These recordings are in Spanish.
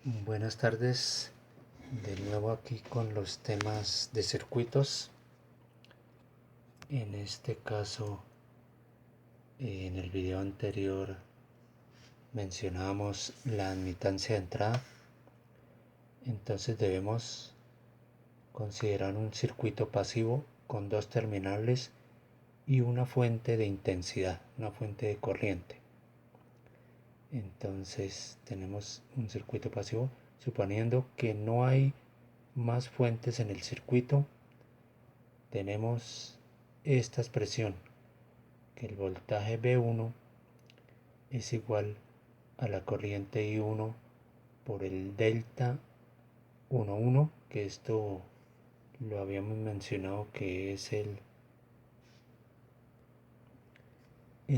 Buenas tardes, de nuevo aquí con los temas de circuitos. En este caso, en el video anterior mencionábamos la admitancia de entrada. Entonces debemos considerar un circuito pasivo con dos terminales y una fuente de intensidad, una fuente de corriente. Entonces tenemos un circuito pasivo suponiendo que no hay más fuentes en el circuito. Tenemos esta expresión, que el voltaje V1 es igual a la corriente I1 por el delta 11, que esto lo habíamos mencionado que es el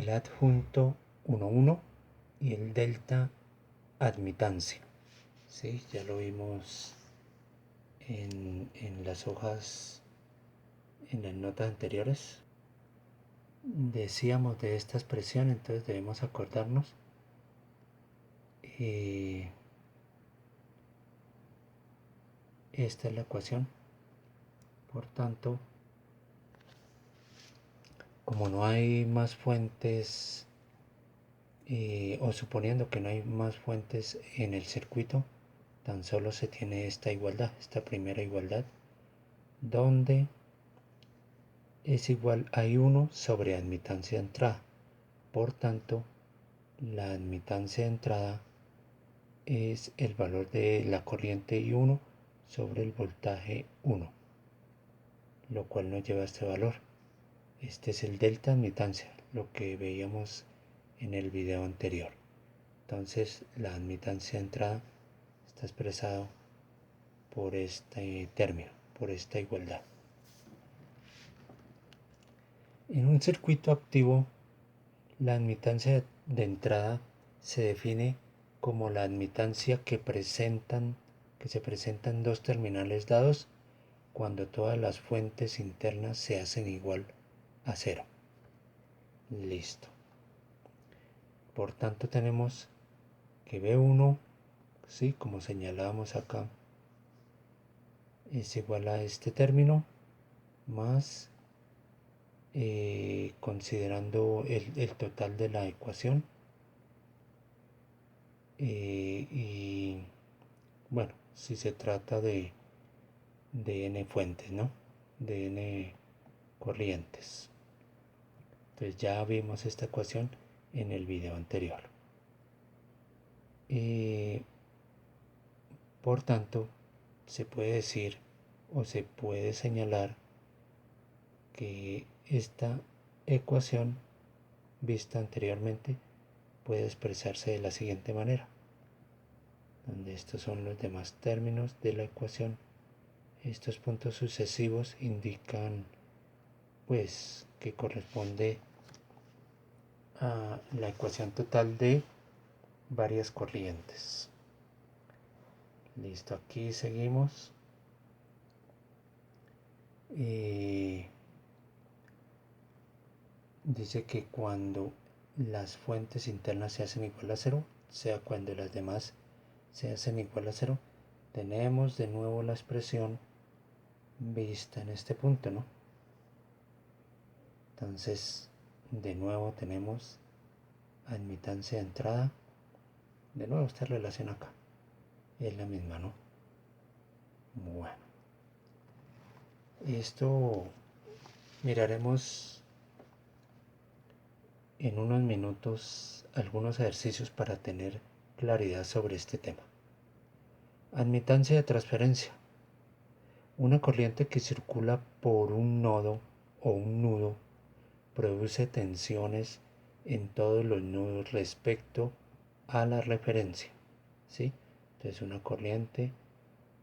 adjunto 11 y el delta admitancia. ¿Sí? Ya lo vimos en las hojas, en las notas anteriores. Decíamos de esta expresión, entonces debemos acordarnos. Esta es la ecuación. Por tanto, como no hay más fuentes, o suponiendo que no hay más fuentes en el circuito, tan solo se tiene esta igualdad, esta primera igualdad, donde es igual a I1 sobre admitancia de entrada. Por tanto, la admitancia de entrada es el valor de la corriente I1 sobre el voltaje 1, lo cual nos lleva a este valor. Este es el delta admitancia, lo que veíamos en el video anterior. Entonces la admitancia de entrada está expresado por este término, por esta igualdad. En un circuito activo, la admitancia de entrada se define como la admitancia que se presentan dos terminales dados cuando todas las fuentes internas se hacen igual a cero. Listo. Por tanto tenemos que B1, ¿sí? Como señalábamos acá, es igual a este término más, considerando el total de la ecuación, y bueno, si se trata de n fuentes, ¿no? De n corrientes. Entonces ya vimos esta ecuación en el video anterior. Por tanto, se puede decir o se puede señalar que esta ecuación vista anteriormente puede expresarse de la siguiente manera, donde estos son los demás términos de la ecuación. Estos puntos sucesivos indican pues que corresponde a la ecuación total de varias corrientes. Listo, aquí seguimos. Dice que cuando las fuentes internas se hacen igual a cero, sea cuando las demás se hacen igual a cero, tenemos de nuevo la expresión vista en este punto, ¿no? Entonces, de nuevo tenemos admitancia de entrada. De nuevo esta relación acá es la misma, ¿no? Bueno, esto miraremos en unos minutos algunos ejercicios para tener claridad sobre este tema. Admitancia de transferencia. Una corriente que circula por un nodo o un nudo produce tensiones en todos los nudos respecto a la referencia, ¿sí? Entonces una corriente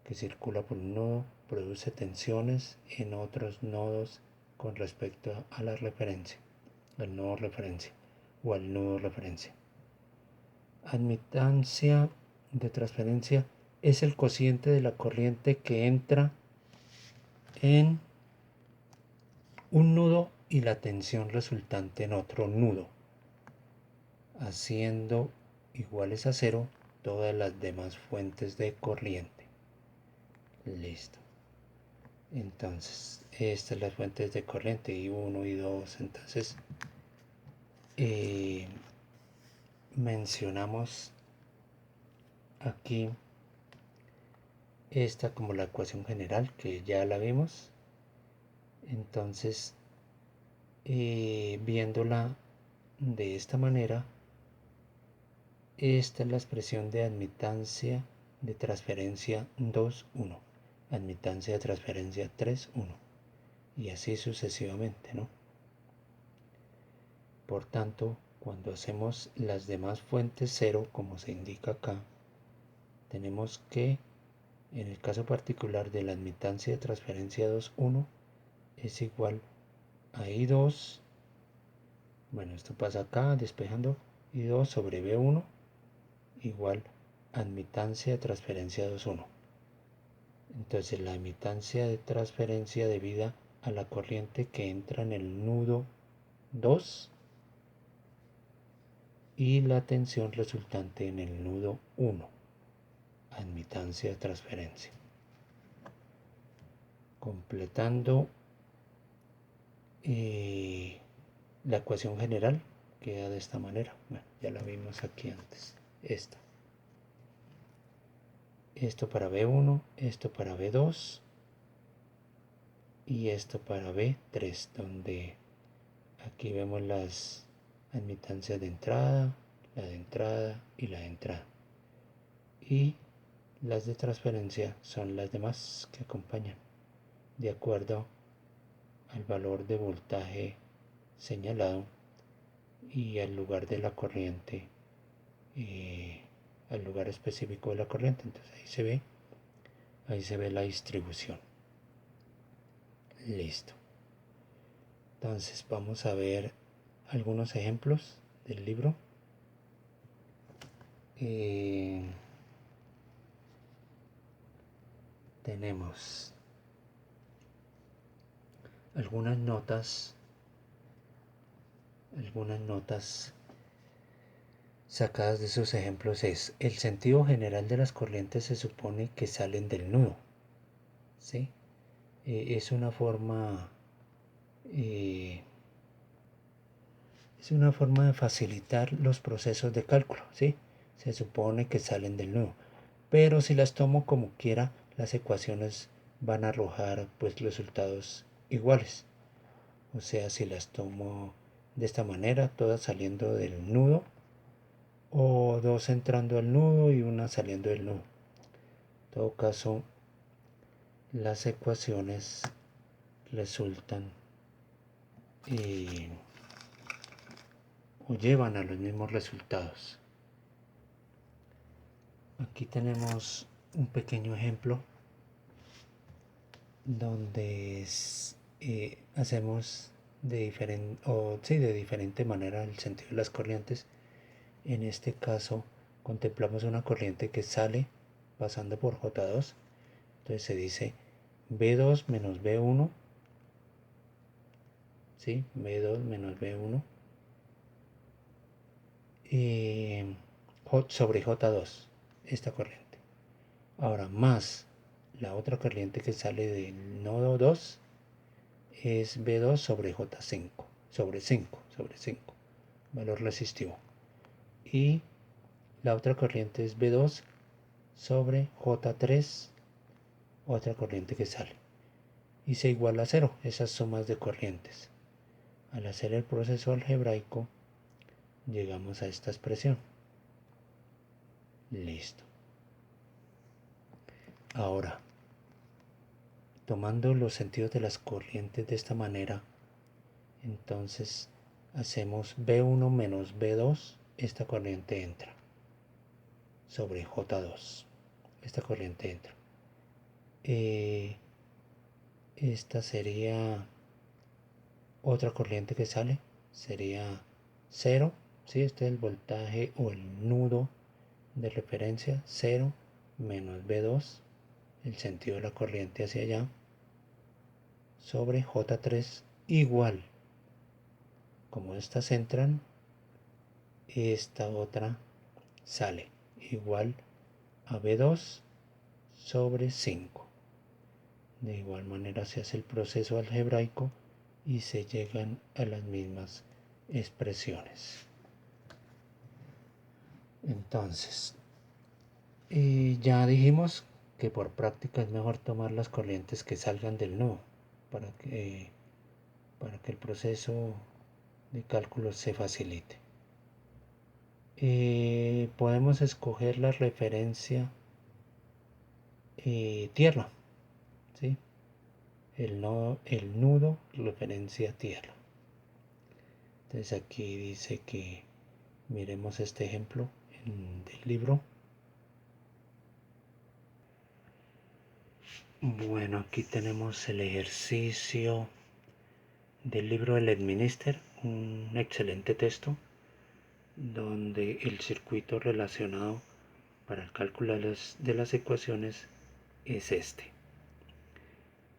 que circula por un nodo produce tensiones en otros nodos con respecto a la referencia, al nodo referencia o al nudo referencia. Admitancia de transferencia es el cociente de la corriente que entra en un nudo y la tensión resultante en otro nudo, haciendo iguales a cero todas las demás fuentes de corriente. Listo. Entonces, estas son las fuentes de corriente, I1, I2. Entonces, mencionamos aquí esta como la ecuación general, que ya la vimos. Entonces, viéndola de esta manera, esta es la expresión de admitancia de transferencia 2,1, admitancia de transferencia 3,1, y así sucesivamente, ¿no? Por tanto, cuando hacemos las demás fuentes 0, como se indica acá, tenemos que, en el caso particular de la admitancia de transferencia 2,1, es igual a I2, bueno, esto pasa acá, despejando, I2 sobre B1 igual admitancia de transferencia 2,1. Entonces la admitancia de transferencia debida a la corriente que entra en el nudo 2 y la tensión resultante en el nudo 1, admitancia de transferencia. Completando la ecuación general queda de esta manera. Bueno, ya la vimos aquí antes. Esto para B1, esto para B2 y esto para B3, donde aquí vemos las admitancias de entrada, la de entrada y la de entrada. Y las de transferencia son las demás que acompañan, de acuerdo al valor de voltaje señalado y al lugar de la corriente, al lugar específico de la corriente. Entonces ahí se ve la distribución. Listo. Entonces vamos a ver algunos ejemplos del libro. Tenemos algunas notas sacadas de esos ejemplos. Es: el sentido general de las corrientes se supone que salen del nudo, ¿sí? Es una forma de facilitar los procesos de cálculo, ¿sí? Se supone que salen del nudo, pero si las tomo como quiera, las ecuaciones van a arrojar pues resultados iguales. O sea, si las tomo de esta manera, todas saliendo del nudo, o dos entrando al nudo y una saliendo del nudo. En todo caso, las ecuaciones resultan o llevan a los mismos resultados. Aquí tenemos un pequeño ejemplo donde hacemos de diferente manera el sentido de las corrientes. En este caso contemplamos una corriente que sale pasando por J2. Entonces se dice B2 menos B1, ¿sí? B2 menos B1 sobre J2, esta corriente. Ahora, más la otra corriente que sale del nodo 2 es B2 sobre J5, sobre 5, valor resistivo. Y la otra corriente es B2 sobre J3, otra corriente que sale. Y se iguala a 0, esas sumas de corrientes. Al hacer el proceso algebraico, llegamos a esta expresión. Listo. Ahora, tomando los sentidos de las corrientes de esta manera, entonces hacemos B1 menos B2, esta corriente entra, sobre J2, esta corriente entra. Esta sería otra corriente que sale, sería 0, ¿sí? Este es el voltaje o el nudo de referencia, 0 menos B2, el sentido de la corriente hacia allá, sobre J3 igual. Como estas entran, esta otra sale. igual a B2 sobre 5. De igual manera se hace el proceso algebraico y se llegan a las mismas expresiones. Entonces, ya dijimos que por práctica es mejor tomar las corrientes que salgan del nodo para que el proceso de cálculo se facilite. Podemos escoger la referencia tierra, ¿sí? El nudo referencia tierra. Entonces aquí dice que miremos este ejemplo del libro. Bueno, aquí tenemos el ejercicio del libro del Edminister, un excelente texto donde el circuito relacionado para el cálculo de las ecuaciones es este.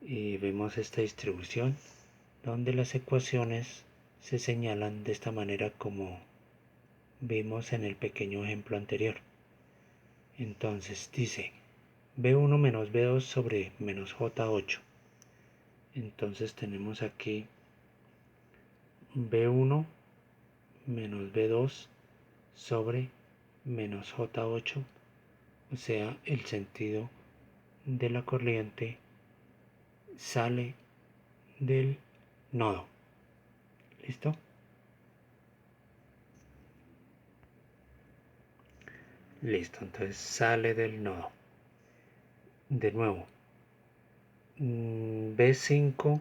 Y vemos esta distribución donde las ecuaciones se señalan de esta manera como vimos en el pequeño ejemplo anterior. Entonces dice B1 menos B2 sobre menos J8. Entonces tenemos aquí B1 menos B2 sobre menos J8, o sea, el sentido de la corriente sale del nodo. ¿Listo? Listo, entonces sale del nodo. De nuevo, B5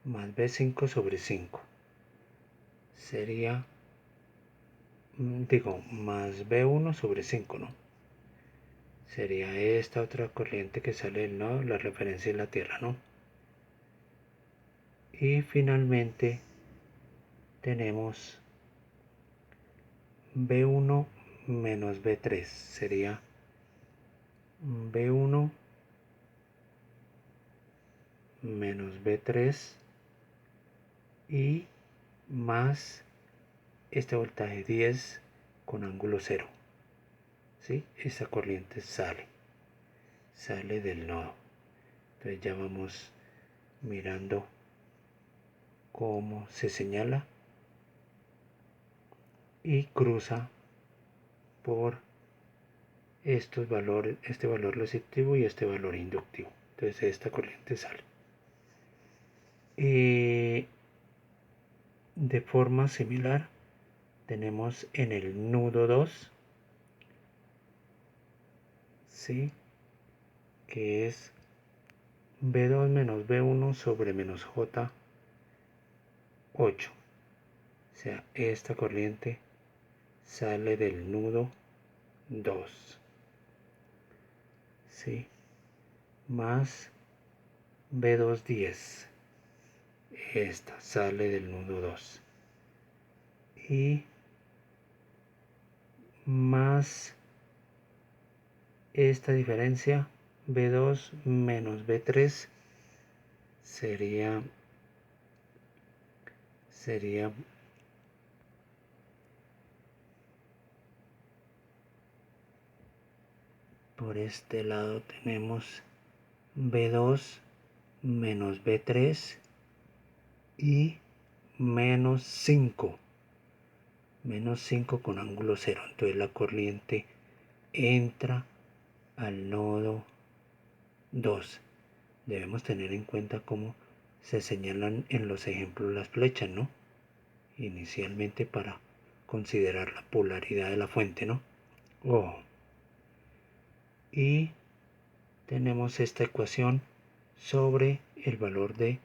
más B5 sobre 5 sería, más B1 sobre 5, ¿no? Sería esta otra corriente que sale del nodo, la referencia de la Tierra, ¿no? Y finalmente tenemos B1 menos B3, sería B1 menos B3 y más este voltaje 10 con ángulo 0. ¿Sí? Esa corriente sale del nodo. Entonces ya vamos mirando cómo se señala y cruza por estos valores, este valor receptivo y este valor inductivo. Entonces esta corriente sale. De forma similar tenemos en el nudo 2, ¿sí? Que es B2 menos B1 sobre menos J8. O sea, esta corriente sale del nudo 2, ¿sí? Más B210. Esta sale del nudo 2. Y más esta diferencia B2 menos B3 sería por este lado tenemos B2 menos B3 y menos 5 con ángulo 0. Entonces la corriente entra al nodo 2. Debemos tener en cuenta cómo se señalan en los ejemplos las flechas, ¿no? Inicialmente para considerar la polaridad de la fuente, ¿no? Y tenemos esta ecuación sobre el valor de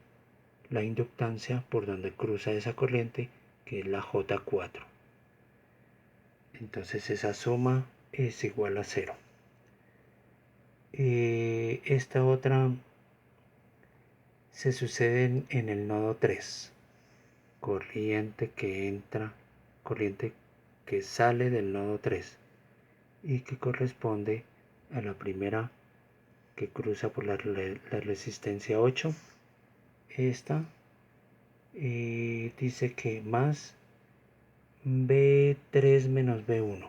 la inductancia por donde cruza esa corriente, que es la J4. Entonces esa suma es igual a 0. Esta otra se sucede en el nodo 3. Corriente que sale del nodo 3 y que corresponde a la primera que cruza por la resistencia 8. Esta dice que más B3 menos B1.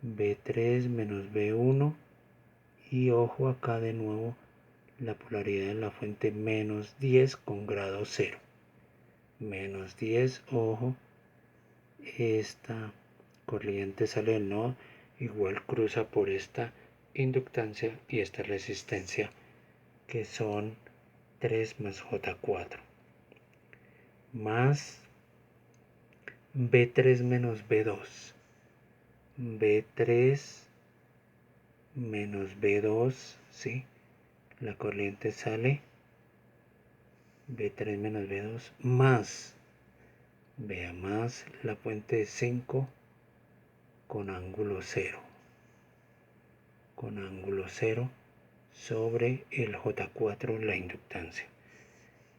B3 menos B1, y ojo acá de nuevo la polaridad de la fuente menos 10 con grado 0. Menos 10, ojo, esta corriente sale del nodo, igual cruza por esta inductancia y esta resistencia, que son 3 más J4, más B3 menos B2, B3 menos B2, ¿sí? La corriente sale B3 menos B2 más, vea, más la fuente de 5 con ángulo 0, sobre el J4, la inductancia,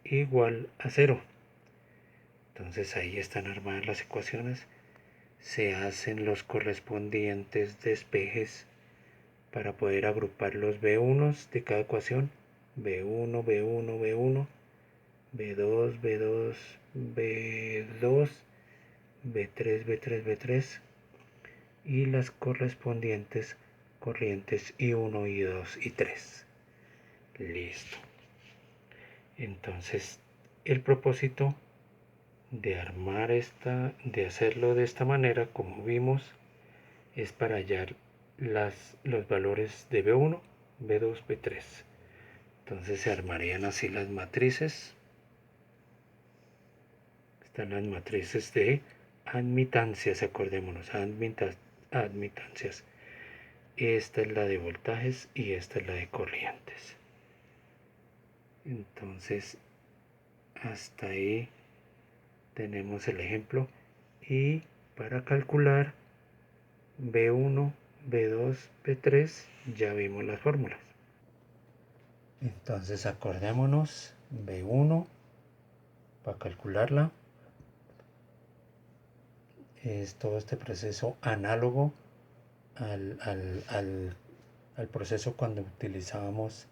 igual a 0. Entonces ahí están armadas las ecuaciones. Se hacen los correspondientes despejes para poder agrupar los B1 de cada ecuación. B1, B1, B1, B2, B2, B2, B3, B3, B3, y las correspondientes corrientes I1, I2 y 3. Listo. Entonces, el propósito de armar de hacerlo de esta manera, como vimos, es para hallar los valores de B1, B2, B3. Entonces se armarían así las matrices. Están las matrices de admitancias, acordémonos, admitancias. Esta es la de voltajes y esta es la de corrientes. Entonces, hasta ahí tenemos el ejemplo. Y para calcular B1, B2, B3, ya vimos las fórmulas. Entonces acordémonos, B1, para calcularla, es todo este proceso análogo al proceso cuando utilizábamos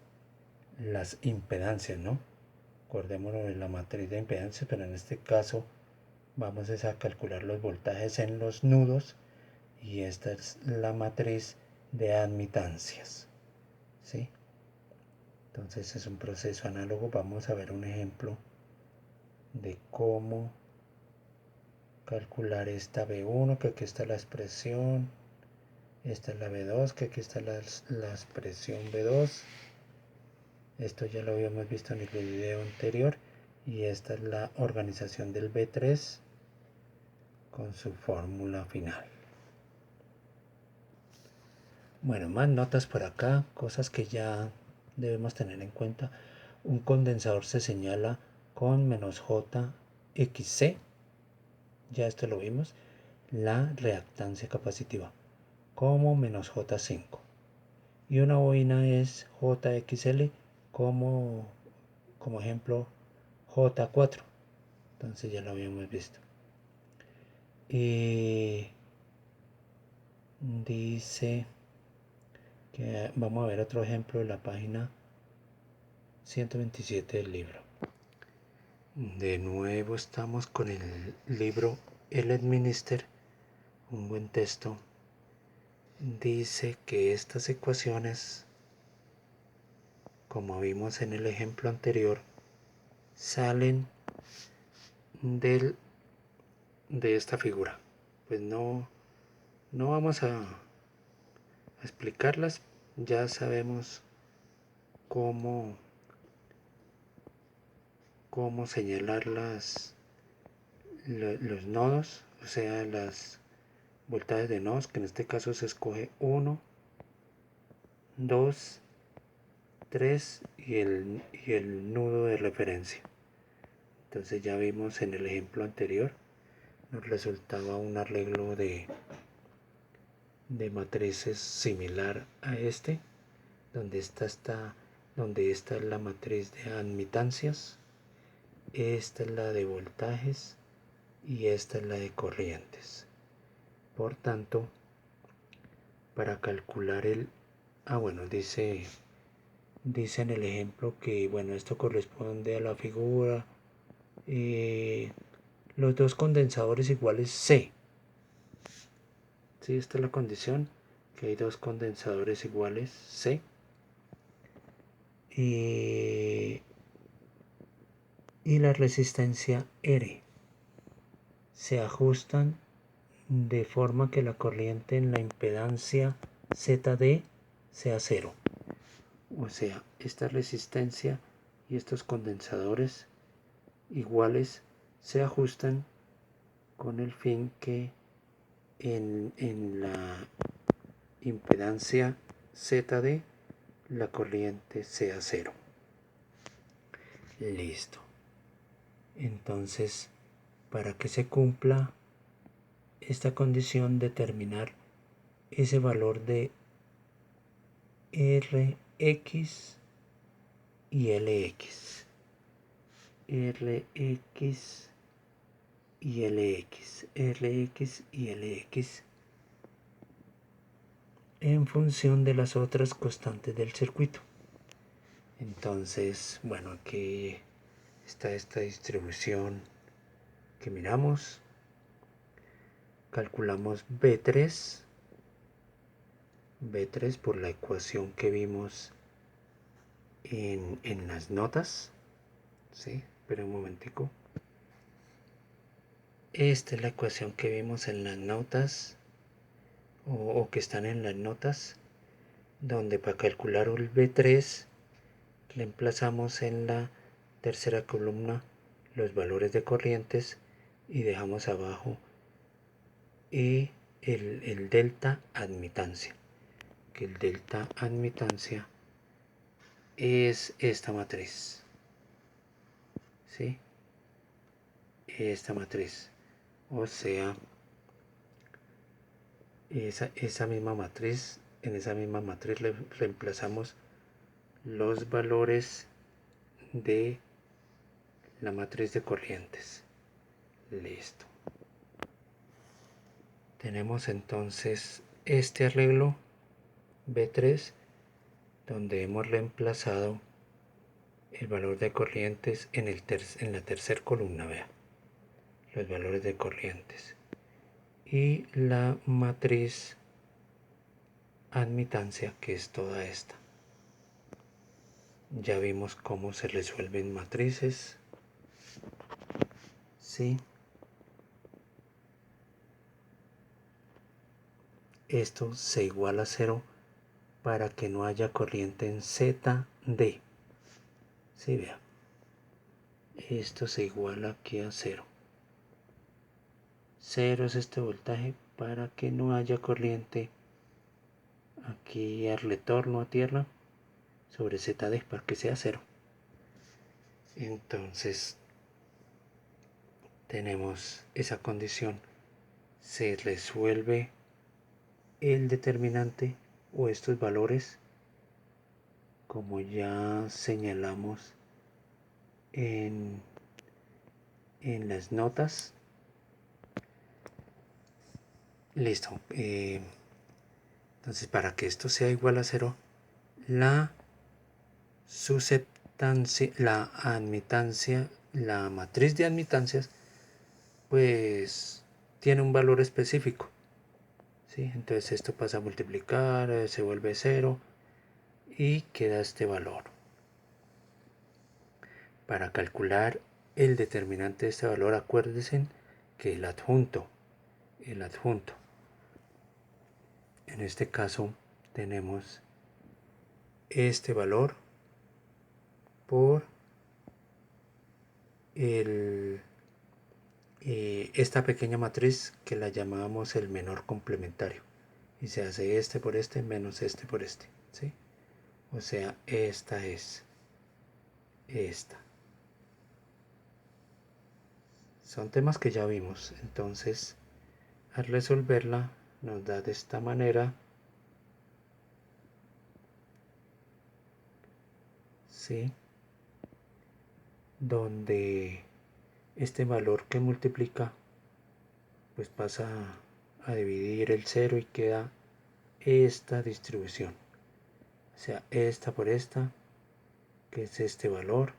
las impedancias, ¿no? Acordémonos de la matriz de impedancias, pero en este caso vamos a calcular los voltajes en los nudos, y esta es la matriz de admitancias, ¿sí? Entonces es un proceso análogo. Vamos a ver un ejemplo de cómo calcular esta B1, que aquí está la expresión, esta es la B2, que aquí está la expresión B2, esto ya lo habíamos visto en el video anterior, y esta es la organización del B3 con su fórmula final. Bueno, más notas por acá, cosas que ya debemos tener en cuenta. Un condensador se señala con menos JXC, ya esto lo vimos. La reactancia capacitiva como menos J5, y una bobina es JXL como ejemplo J4, entonces ya lo habíamos visto. Y dice que vamos a ver otro ejemplo de la página 127 del libro. De nuevo estamos con el libro El Administer, un buen texto. Dice que estas ecuaciones, como vimos en el ejemplo anterior, salen de esta figura. Pues no vamos a explicarlas, ya sabemos cómo señalar los nodos, o sea, las voltajes de nodos, que en este caso se escoge 1, 2, 3 y el nudo de referencia. Entonces ya vimos en el ejemplo anterior, nos resultaba un arreglo de matrices similar a este, donde esta es la matriz de admitancias, esta es la de voltajes y esta es la de corrientes. Por tanto, para calcular dice en el ejemplo que, bueno, esto corresponde a la figura, los dos condensadores iguales C. ¿Sí? Esta es la condición. que hay dos condensadores iguales C y la resistencia R se ajustan de forma que la corriente en la impedancia ZD sea cero. O sea, esta resistencia y estos condensadores iguales se ajustan con el fin que en la impedancia ZD la corriente sea cero. Listo. Entonces, para que se cumpla esta condición, determinar ese valor de Rx y Lx. Rx y Lx. Rx y Lx en función de las otras constantes del circuito. Entonces, bueno, aquí está esta distribución que miramos. Calculamos B3 por la ecuación que vimos en las notas. ¿Sí? Espera un momentico. Esta es la ecuación que vimos en las notas o que están en las notas, donde para calcular el B3 reemplazamos en la tercera columna los valores de corrientes y dejamos abajo el delta admitancia, que el delta admitancia es esta matriz, ¿sí? Esta matriz, o sea, esa misma matriz, en esa misma matriz reemplazamos los valores de la matriz de corrientes. Listo. Tenemos entonces este arreglo B3 donde hemos reemplazado el valor de corrientes en la tercera columna, vea, los valores de corrientes, y la matriz admitancia, que es toda esta. Ya vimos cómo se resuelven matrices, ¿sí? Esto se iguala a 0 para que no haya corriente en ZD. ¿Sí? Vea. Esto se iguala aquí a 0. 0 es este voltaje para que no haya corriente aquí al retorno a tierra sobre ZD, para que sea 0. Entonces tenemos esa condición. Se resuelve el determinante o estos valores como ya señalamos en las notas. Listo. Entonces, para que esto sea igual a 0, la susceptancia, la admitancia, la matriz de admitancias, pues tiene un valor específico, ¿sí? Entonces esto pasa a multiplicar, se vuelve 0 y queda este valor. Para calcular el determinante de este valor, acuérdense que el adjunto, en este caso tenemos este valor por esta pequeña matriz que la llamamos el menor complementario, y se hace este por este menos este por este, ¿sí? O sea, esta es esta. Son temas que ya vimos, entonces al resolverla nos da de esta manera, ¿sí? Donde este valor que multiplica pues pasa a dividir el 0 y queda esta distribución, o sea, esta por esta, que es este valor,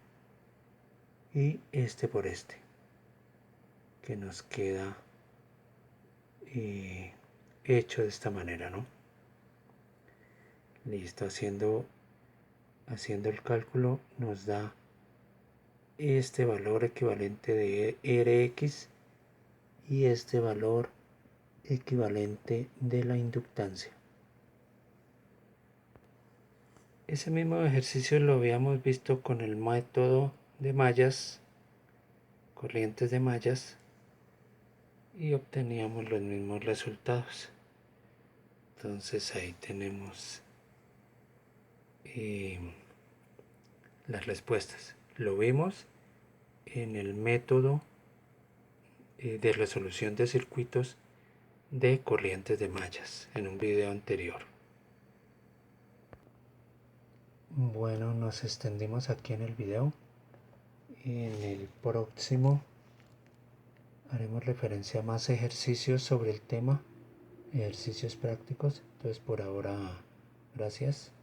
y este por este, que nos queda hecho de esta manera, ¿no? Listo, haciendo el cálculo nos da este valor equivalente de Rx y este valor equivalente de la inductancia. Ese mismo ejercicio lo habíamos visto con el método de mallas, corrientes de mallas, y obteníamos los mismos resultados. Entonces ahí tenemos las respuestas. Lo vimos en el método de resolución de circuitos de corrientes de mallas en un video anterior. Bueno, nos extendimos aquí en el video. En el próximo haremos referencia a más ejercicios sobre el tema, ejercicios prácticos. Entonces por ahora, gracias.